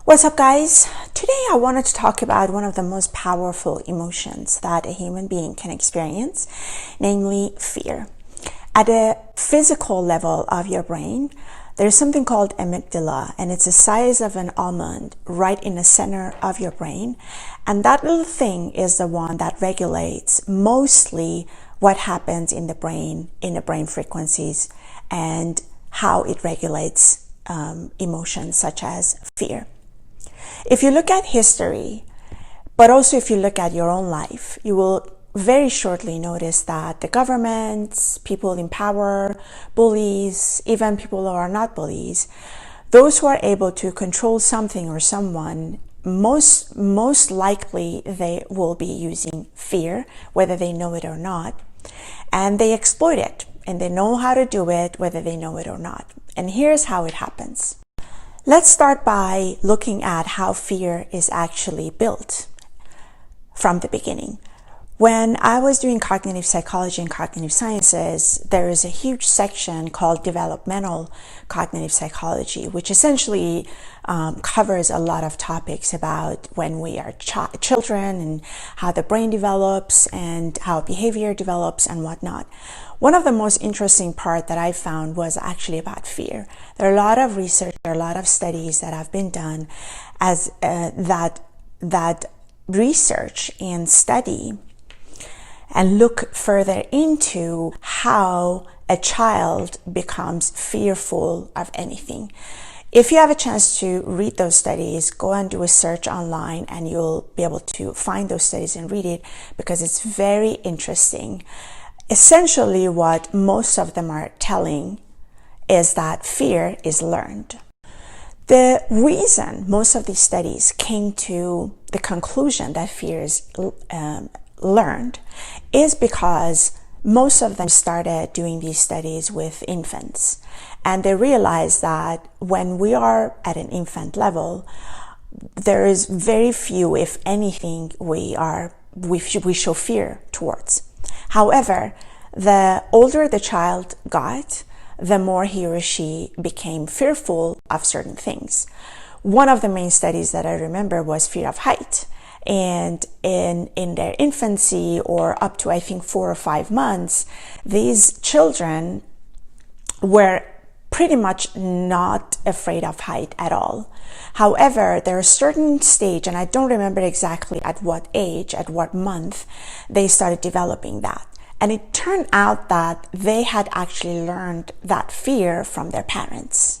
What's up, guys? Today I wanted to talk about one of the most powerful emotions that a human being can experience, namely fear. At a physical level of your brain, there's something called amygdala, and it's the size of an almond right in the center of your brain. And that little thing is the one that regulates mostly what happens in the brain frequencies, and how it regulates emotions such as fear. If you look at history, but also if you look at your own life, you will very shortly notice that the governments, people in power, bullies, even people who are not bullies, those who are able to control something or someone, most likely they will be using fear, whether they know it or not, and they exploit it, and they know how to do it, whether they know it or not. And here's how it happens. Let's start by looking at how fear is actually built from the beginning. When I was doing cognitive psychology and cognitive sciences, there is a huge section called developmental cognitive psychology, which essentially covers a lot of topics about when we are children and how the brain develops and how behavior develops and whatnot. One of the most interesting part that I found was actually about fear. There are a lot of research, there are a lot of studies that have been done as that research and study and look further into how a child becomes fearful of anything. If you have a chance to read those studies, go and do a search online and you'll be able to find those studies and read it, because it's very interesting. Essentially, what most of them are telling is that fear is learned. The reason most of these studies came to the conclusion that fear is learned is because most of them started doing these studies with infants, and they realized that when we are at an infant level, there is very few, if anything, we show fear towards. However, the older the child got, the more he or she became fearful of certain things. One of the main studies that I remember was fear of height. And in their infancy, or up to I think 4 or 5 months, these children were pretty much not afraid of height at all. However, there are a certain stage, and I don't remember exactly at what age, at what month, they started developing that. And it turned out that they had actually learned that fear from their parents.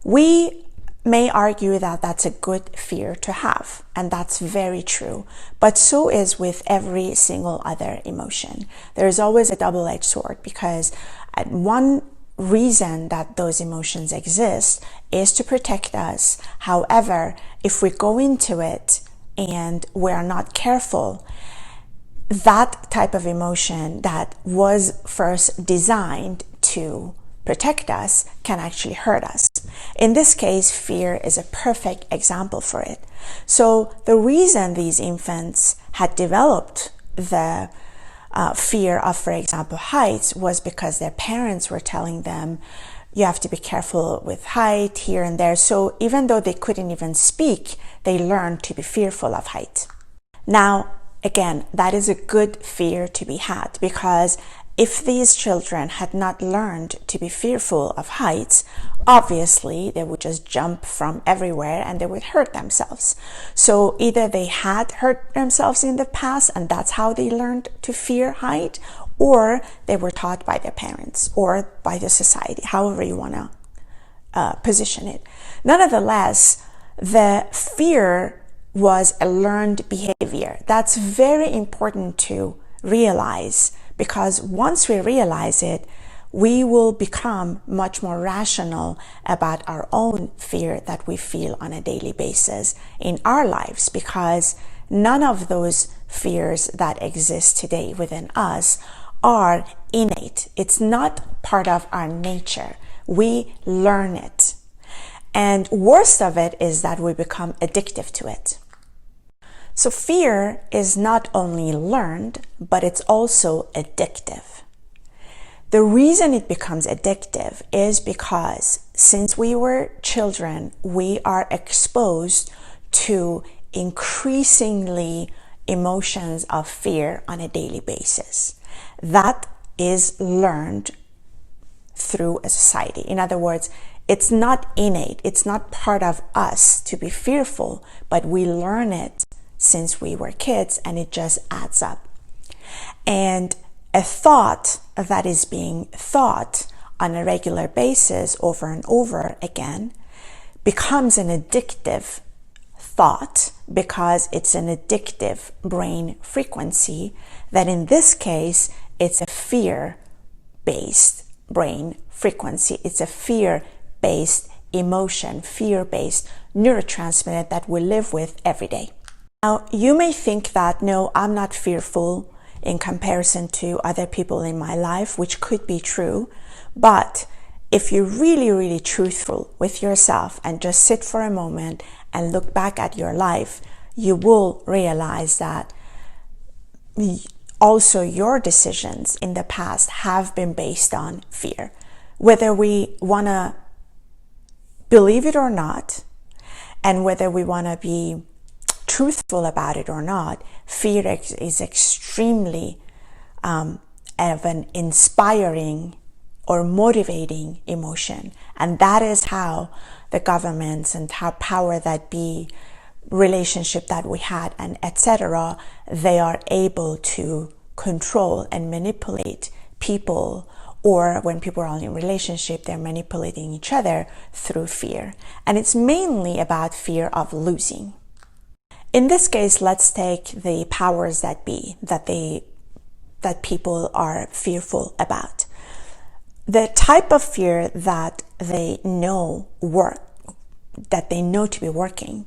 We may argue that that's a good fear to have, and that's very true, but so is with every single other emotion. There is always a double-edged sword, because one reason that those emotions exist is to protect us. However, if we go into it and we're not careful, that type of emotion that was first designed to protect us can actually hurt us. In this case, fear is a perfect example for it. So the reason these infants had developed the fear of, for example, heights, was because their parents were telling them, you have to be careful with height here and there. So even though they couldn't even speak, they learned to be fearful of height. Now, again, that is a good fear to be had, because if these children had not learned to be fearful of heights, obviously they would just jump from everywhere and they would hurt themselves. So either they had hurt themselves in the past and that's how they learned to fear height, or they were taught by their parents or by the society, however you want to position it. Nonetheless, the fear was a learned behavior. That's very important to realize, because once we realize it, we will become much more rational about our own fear that we feel on a daily basis in our lives, because none of those fears that exist today within us are innate. It's not part of our nature. We learn it. And worst of it is that we become addictive to it. So fear is not only learned, but it's also addictive. The reason it becomes addictive is because since we were children, we are exposed to increasingly emotions of fear on a daily basis. That is learned through a society. In other words, it's not innate, it's not part of us to be fearful, but we learn it since we were kids, and it just adds up. And a thought that is being thought on a regular basis over and over again becomes an addictive thought because it's an addictive brain frequency that in this case, it's a fear-based brain frequency. It's a fear-based emotion, fear-based neurotransmitter that we live with every day. Now, you may think that, no, I'm not fearful in comparison to other people in my life, which could be true. But if you're really, really truthful with yourself and just sit for a moment and look back at your life, you will realize that also your decisions in the past have been based on fear. Whether we want to believe it or not, and whether we want to be truthful about it or not, fear is extremely of an inspiring or motivating emotion. And that is how the governments and how power that be, relationship that we had, and etc., they are able to control and manipulate people, or when people are in relationship, they're manipulating each other through fear. And it's mainly about fear of losing. In this case, let's take the powers that be that people are fearful about. The type of fear that they know to be working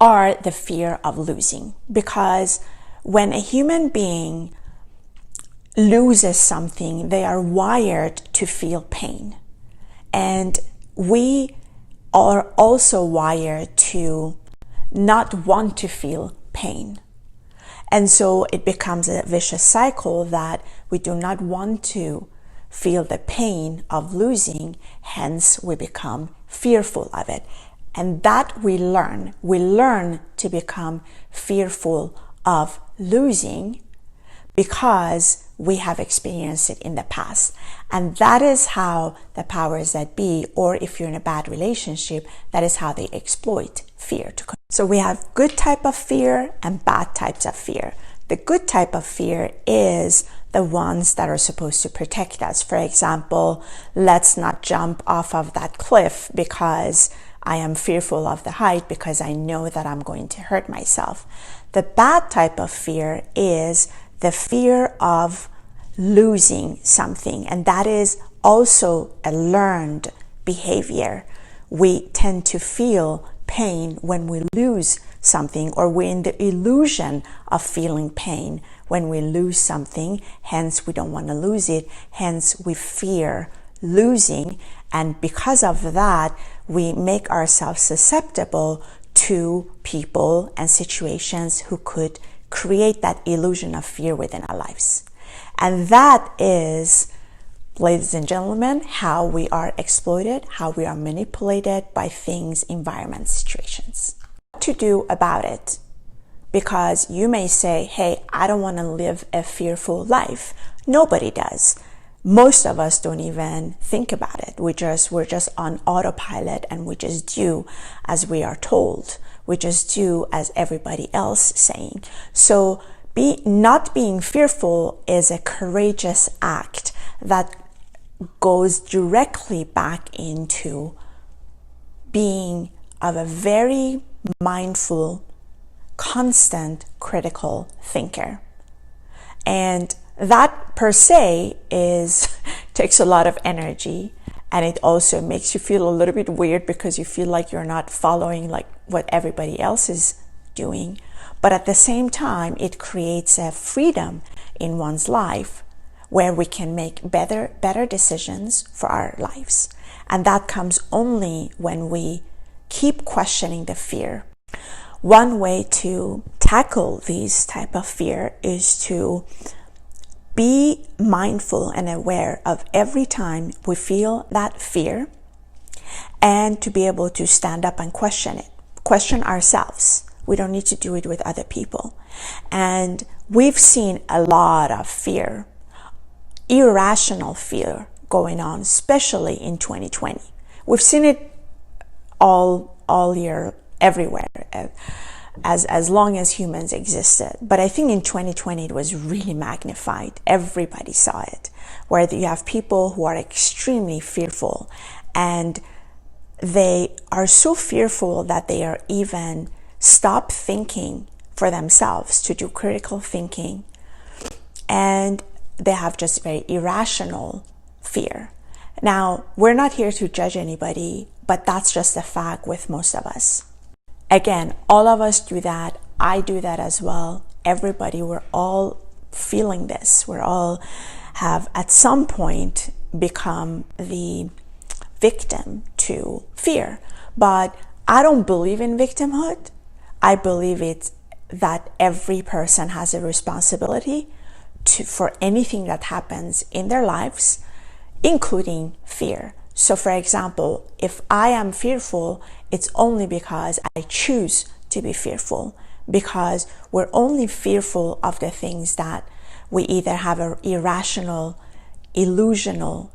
are the fear of losing. Because when a human being loses something, they are wired to feel pain. And we are also wired to not want to feel pain. And so it becomes a vicious cycle that we do not want to feel the pain of losing, hence we become fearful of it. And that we learn to become fearful of losing because we have experienced it in the past. And that is how the powers that be, or if you're in a bad relationship, that is how they exploit fear. So we have good type of fear and bad types of fear. The good type of fear is the ones that are supposed to protect us. For example, let's not jump off of that cliff because I am fearful of the height because I know that I'm going to hurt myself. The bad type of fear is the fear of losing something, and that is also a learned behavior. We tend to feel pain when we lose something, or we're in the illusion of feeling pain when we lose something. Hence, we don't want to lose it. Hence, we fear losing. And because of that, we make ourselves susceptible to people and situations who could create that illusion of fear within our lives. And that is, ladies and gentlemen, how we are exploited, how we are manipulated by things, environments, situations. What to do about it? Because you may say, hey, I don't want to live a fearful life. Nobody does. Most of us don't even think about it. We're just on autopilot, and we just do as we are told. We just do as everybody else saying. So not being fearful is a courageous act that goes directly back into being of a very mindful, constant, critical thinker. And that per se takes a lot of energy, and it also makes you feel a little bit weird because you feel like you're not following like what everybody else is doing. But at the same time, it creates a freedom in one's life where we can make better decisions for our lives. And that comes only when we keep questioning the fear. One way to tackle these type of fear is to be mindful and aware of every time we feel that fear, and to be able to stand up and question it, question ourselves. We don't need to do it with other people. And we've seen a lot of fear, irrational fear going on, especially in 2020. We've seen it all year, everywhere, as long as humans existed. But I think in 2020 it was really magnified. Everybody saw it, where you have people who are extremely fearful, and they are so fearful that they are even stop thinking for themselves to do critical thinking, and they have just very irrational fear. Now, we're not here to judge anybody, but that's just a fact with most of us. Again, all of us do that. I do that as well. Everybody, we're all feeling this. We're all have at some point become the victim to fear. But I don't believe in victimhood. I believe it's that every person has a responsibility for anything that happens in their lives, including fear. So for example, if I am fearful, it's only because I choose to be fearful, because we're only fearful of the things that we either have an irrational, illusional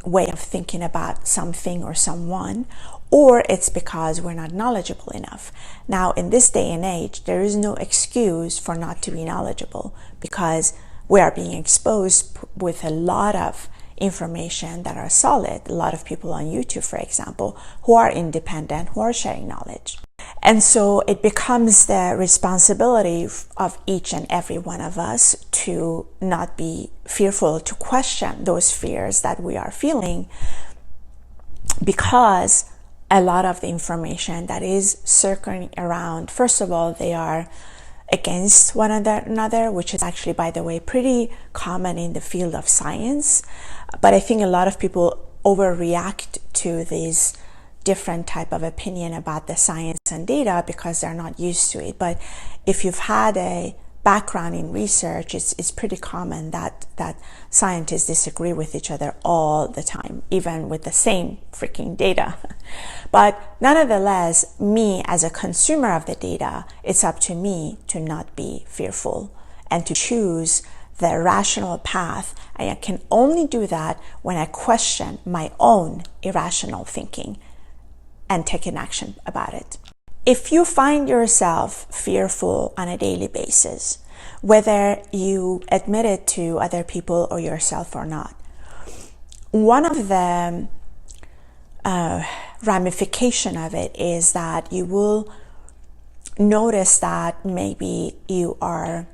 way of thinking about something or someone, or it's because we're not knowledgeable enough. Now, in this day and age, there is no excuse for not to be knowledgeable, because we are being exposed with a lot of information that are solid. A lot of people on YouTube, for example, who are independent, who are sharing knowledge. And so it becomes the responsibility of each and every one of us to not be fearful, to question those fears that we are feeling, because a lot of the information that is circling around, first of all, they are against one another, which is actually, by the way, pretty common in the field of science. But I think a lot of people overreact to these different type of opinion about the science and data because they're not used to it. But if you've had a background in research, it's pretty common that scientists disagree with each other all the time, even with the same freaking data. But nonetheless, me as a consumer of the data, it's up to me to not be fearful and to choose the rational path. And I can only do that when I question my own irrational thinking and take an action about it. If you find yourself fearful on a daily basis, whether you admit it to other people or yourself or not, one of the ramification of it is that you will notice that maybe you are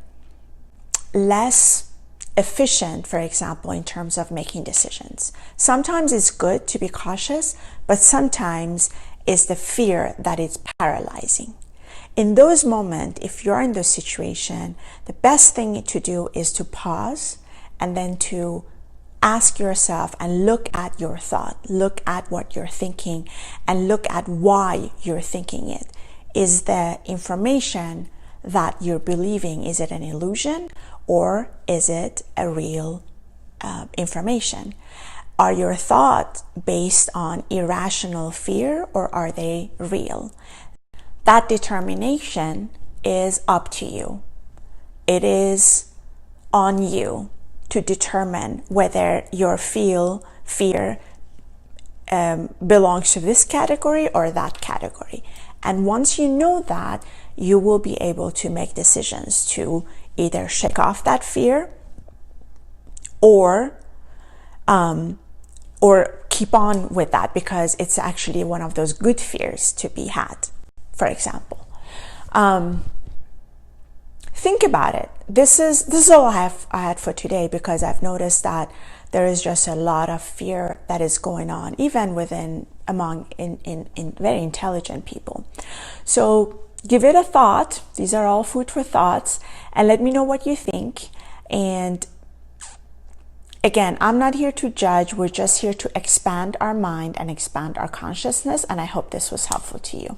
less efficient, for example, in terms of making decisions. Sometimes it's good to be cautious, but sometimes it's the fear that is paralyzing. In those moments, if you're in those situations, the best thing to do is to pause and then to ask yourself and look at your thought, look at what you're thinking, and look at why you're thinking it. Is the information that you're believing, is it an illusion or is it a real information? Are your thoughts based on irrational fear or are they real? That determination is up to you. It is on you to determine whether your fear belongs to this category or that category. And once you know that, you will be able to make decisions to either shake off that fear or keep on with that, because it's actually one of those good fears to be had, for example. Think about it. This is all I had for today, because I've noticed that there is just a lot of fear that is going on, even among very intelligent people. So give it a thought. These are all food for thoughts, and let me know what you think. And again, I'm not here to judge. We're just here to expand our mind and expand our consciousness. And I hope this was helpful to you.